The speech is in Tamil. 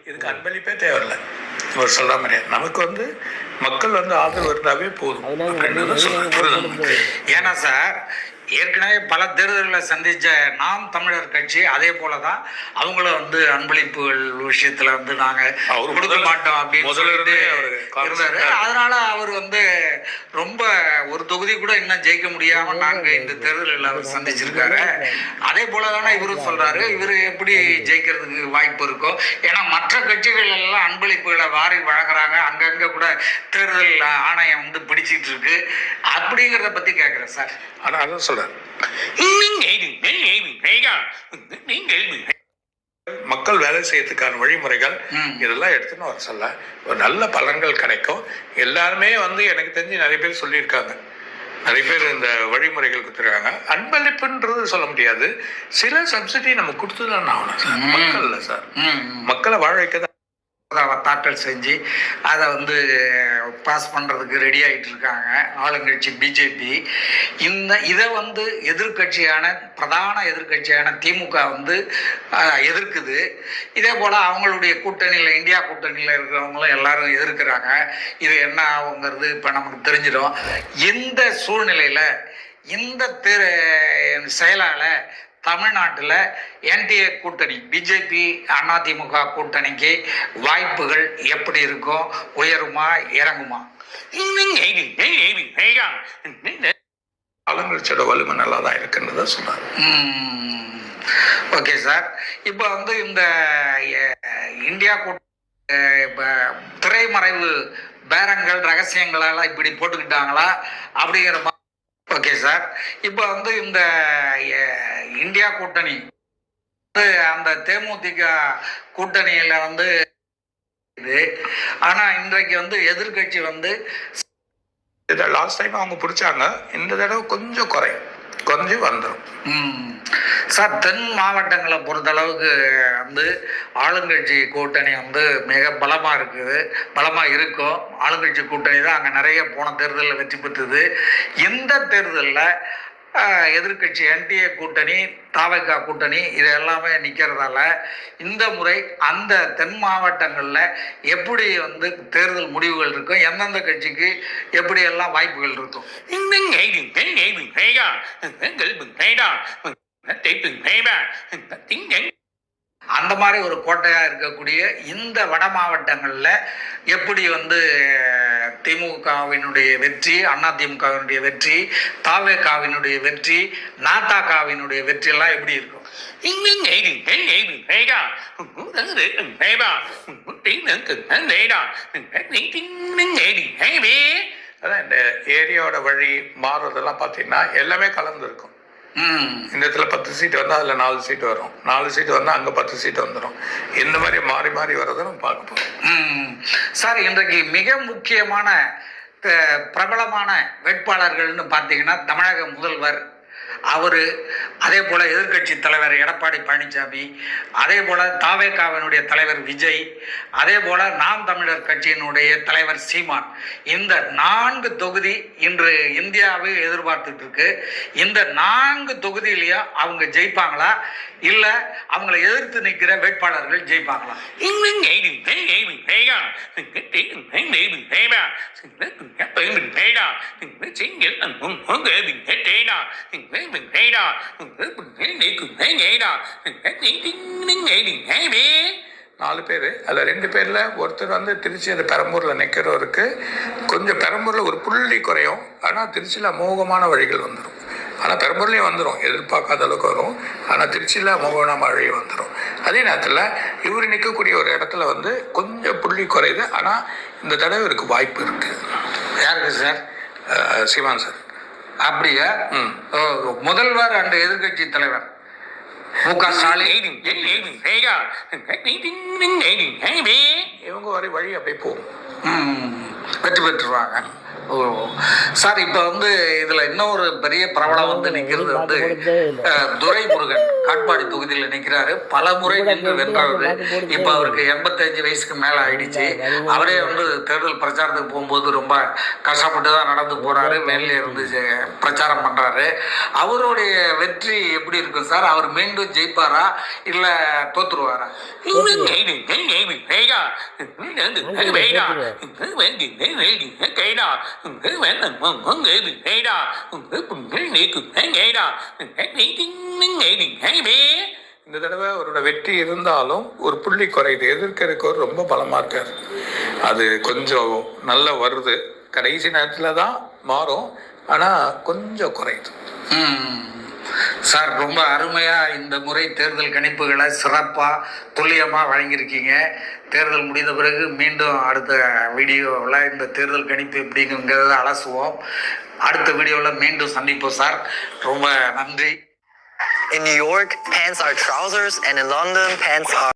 இதுக்கு அன்பளிப்பே தேவையில்லை. அவர் சொல்ற மாதிரி நமக்கு மக்கள் ஆதரவு இருந்தாவே போதும். ஏன்னா சார், ஏற்கனவே பல தேர்தல்களை சந்திச்ச நாம் தமிழர் கட்சி அதே போலதான் அவங்களும் அன்பளிப்புகள் விஷயத்துல நாங்க கொடுக்க மாட்டோம் அப்படின்னு சொல்லிட்டு இருந்தாரு. அதனால அவர் ரொம்ப ஒரு தொகுதி கூட இன்னும் ஜெயிக்க முடியாம நாங்க இந்த தேர்தலில் அவர் சந்திச்சிருக்காரு. அதே போலதானே இவரும் சொல்றாரு. இவரு எப்படி ஜெயிக்கிறதுக்கு வாய்ப்பு இருக்கும்? ஏன்னா மற்ற கட்சிகள் எல்லாம் அன்பளிப்புகளை வாரி வழங்குறாங்க, அங்கங்க கூட தேர்தல் ஆணையம் பிடிச்சிட்டு இருக்கு. அப்படிங்கிறத பத்தி கேட்கிறேன் சார். ஆனா அதான் சொல்றேன், மக்கள் வேலை செய்யறதுக்கான வழிமுறைகள் இதெல்லாம் எடுத்துன்னு வர சொல்ல ஒரு நல்ல பலன்கள் கிடைக்கும். எல்லாருமே எனக்கு தெரிஞ்சு நிறைய பேர் சொல்லியிருக்காங்க, நிறைய பேர் இந்த வழிமுறைகள் கொடுத்துருக்காங்க. அன்பளிப்புன்றது சொல்ல முடியாது, சில சப்சிடி நம்ம கொடுத்துதான் ஆகணும் சார். மக்கள்ல சார் மக்களை வாழ வைக்க தாக்கல் செஞ்சு அதை பாஸ் பண்ணுறதுக்கு ரெடி ஆகிட்டு இருக்காங்க ஆளுங்கட்சி பிஜேபி. இதை எதிர்கட்சியான பிரதான எதிர்கட்சியான திமுக எதிர்க்குது. இதே போல் அவங்களுடைய கூட்டணியில், இந்தியா கூட்டணியில் இருக்கிறவங்களும் எல்லாரும் எதிர்க்கிறாங்க. இது என்ன ஆகுங்கிறது இப்போ நமக்கு தெரிஞ்சிடும். இந்த சூழ்நிலையில் இந்த செயலால் தமிழ்நாட்டில் என்டிஏ கூட்டணி பிஜேபி அதிமுக கூட்டணிக்கு வாய்ப்புகள் எப்படி இருக்கும்? உயருமா இறங்குமா? ஆளுங்கட்சியோட வலிமை நல்லா தான் இருக்குன்றத சொன்னார். Okay sir. இப்போ இந்த இந்தியா திரைமறைவு பேரங்கள் ரகசியங்களெல்லாம் இப்படி போட்டுக்கிட்டாங்களா அப்படிங்கிற மாதிரி. Okay sir. இப்போ இந்த இந்தியா கூட்டணி அந்த தேமுதிக கூட்டணியில ஆனா இன்றைக்கு எதிர்கட்சி லாஸ்ட் டைம் அவங்க பிடிச்சாங்க, இந்த தடவை கொஞ்சம் குறைஞ்சு வந்துடும் சார். தென் மாவட்டங்களை பொறுத்தளவுக்கு ஆளுங்கட்சி கூட்டணி மிக பலமா இருக்குது, பலமா இருக்கும். ஆளுங்கட்சி கூட்டணி தான் அங்கே நிறைய போன தேர்தலில் வெற்றி பெற்றது. இந்த தேர்தலில் எதிர்கட்சி என்டிஏ கூட்டணி, தாவேகா கூட்டணி இது எல்லாமே நிற்கிறதால இந்த முறை அந்த தென் மாவட்டங்களில் எப்படி தேர்தல் முடிவுகள் இருக்கும், எந்தெந்த கட்சிக்கு எப்படி எல்லாம் வாய்ப்புகள் இருக்கும்? அந்த மாதிரி ஒரு கோட்டையா இருக்கக்கூடிய இந்த வட மாவட்டங்கள்ல எப்படி திமுகவினுடைய வெற்றி, அதிமுகவினுடைய வெற்றி, தாவேகாவினுடைய வெற்றி, நாதாகாவினுடைய வெற்றி எல்லாம் எப்படி இருக்கும்? அதான் இந்த ஏரியாவோட வழி மாறுறதெல்லாம் பார்த்தீங்கன்னா எல்லாமே கலந்து இருக்கும். இந்த இடத்துல 10 சீட் வந்தால் அதில் 4 சீட் வரும், 4 சீட் வந்தால் அங்கே 10 சீட் வந்துடும். இந்த மாதிரி மாறி மாறி வர்றதை நம்ம பார்க்க போகிறோம். சார், இன்றைக்கு மிக முக்கியமான பிரபலமான வேட்பாளர்கள்னு பார்த்தீங்கன்னா தமிழக முதல்வர் அவரு, அதே போல எதிர்கட்சி தலைவர் எடப்பாடி பழனிசாமி, அதே போல தாவேகாவினுடைய தலைவர் விஜய், அதே போல நாம் தமிழர் கட்சியினுடைய தலைவர் சீமான். இந்த 4 தொகுதி இன்று இந்தியாவை எதிர்பார்த்துட்டு இருக்கு. இந்த 4 தொகுதியிலையும் அவங்க ஜெயிப்பாங்களா, இல்ல அவங்களை எதிர்த்து நிற்கிற வேட்பாளர்கள் ஜெயிப்பாங்களா? நாலு பேர், அதில் 2 பேரில் ஒருத்தர் திருச்சி அந்த பெரம்பூரில் நிற்கிறவருக்கு கொஞ்சம் பெரம்பூரில் ஒரு புள்ளி குறையும். ஆனால் திருச்சியில் அமோகமான வழிகள் வந்துடும். ஆனால் பெரம்பூர்லேயும் வந்துடும், எதிர்பார்க்காத அளவுக்கு வரும். ஆனால் திருச்சியில் அமோகமான வழி வந்துடும். அதே நேரத்தில் இவர் நிற்கக்கூடிய ஒரு இடத்துல கொஞ்சம் புள்ளி குறையுது. ஆனால் இந்த தடவை இவருக்கு வாய்ப்பு இருக்குது. யாருக்கு சார்? சீமான் சார். அப்படியா? முதல்வர் அண்ட் எதிர்கட்சி தலைவர் முக ஸ்டாலின் இவங்க வரை வழி அப்படியே போகும், வெற்றி பெற்றுருவாங்க. ஓ சார், இப்போ வந்து இதில் இன்னொரு பெரிய பிரபலம் வந்து நிற்கிறது வந்து துரைமுருகன் காட்பாடி தொகுதியில் நிற்கிறாரு. பல முறை நின்று வென்றாரு. இப்போ அவருக்கு 85 வயசுக்கு மேலே ஆயிடுச்சு. அவரே வந்து தேர்தல் பிரச்சாரத்துக்கு போகும்போது ரொம்ப கஷ்டப்பட்டு தான் நடந்து போகிறாரு. வெளியில இருந்து பிரச்சாரம் பண்ணுறாரு. அவருடைய வெற்றி எப்படி இருக்கும் சார்? அவர் மீண்டும் ஜெயிப்பாரா இல்லை தோத்துருவாரா? இந்த தடவை அவரோட வெற்றி இருந்தாலும் ஒரு புள்ளி குறையுது. எதிர்க்கிறவர் ரொம்ப பலமா இருக்காரு. அது கொஞ்சம் நல்லா வருது. கடைசி நேரத்தில் தான் மாறும், ஆனால் கொஞ்சம் குறையுது. சார், ரொம்ப அருமையாக இந்த முறை தேர்தல் கணிப்புகளை சிறப்பாக துல்லியமாக வழங்கியிருக்கீங்க. தேர்தல் முடிந்த பிறகு மீண்டும் அடுத்த வீடியோவில் இந்த தேர்தல் கணிப்பு எப்படிங்கிறத அலசுவோம். அடுத்த வீடியோவில் மீண்டும் சந்திப்போம் சார். ரொம்ப நன்றி. In New York, pants are trousers, and in London, pants are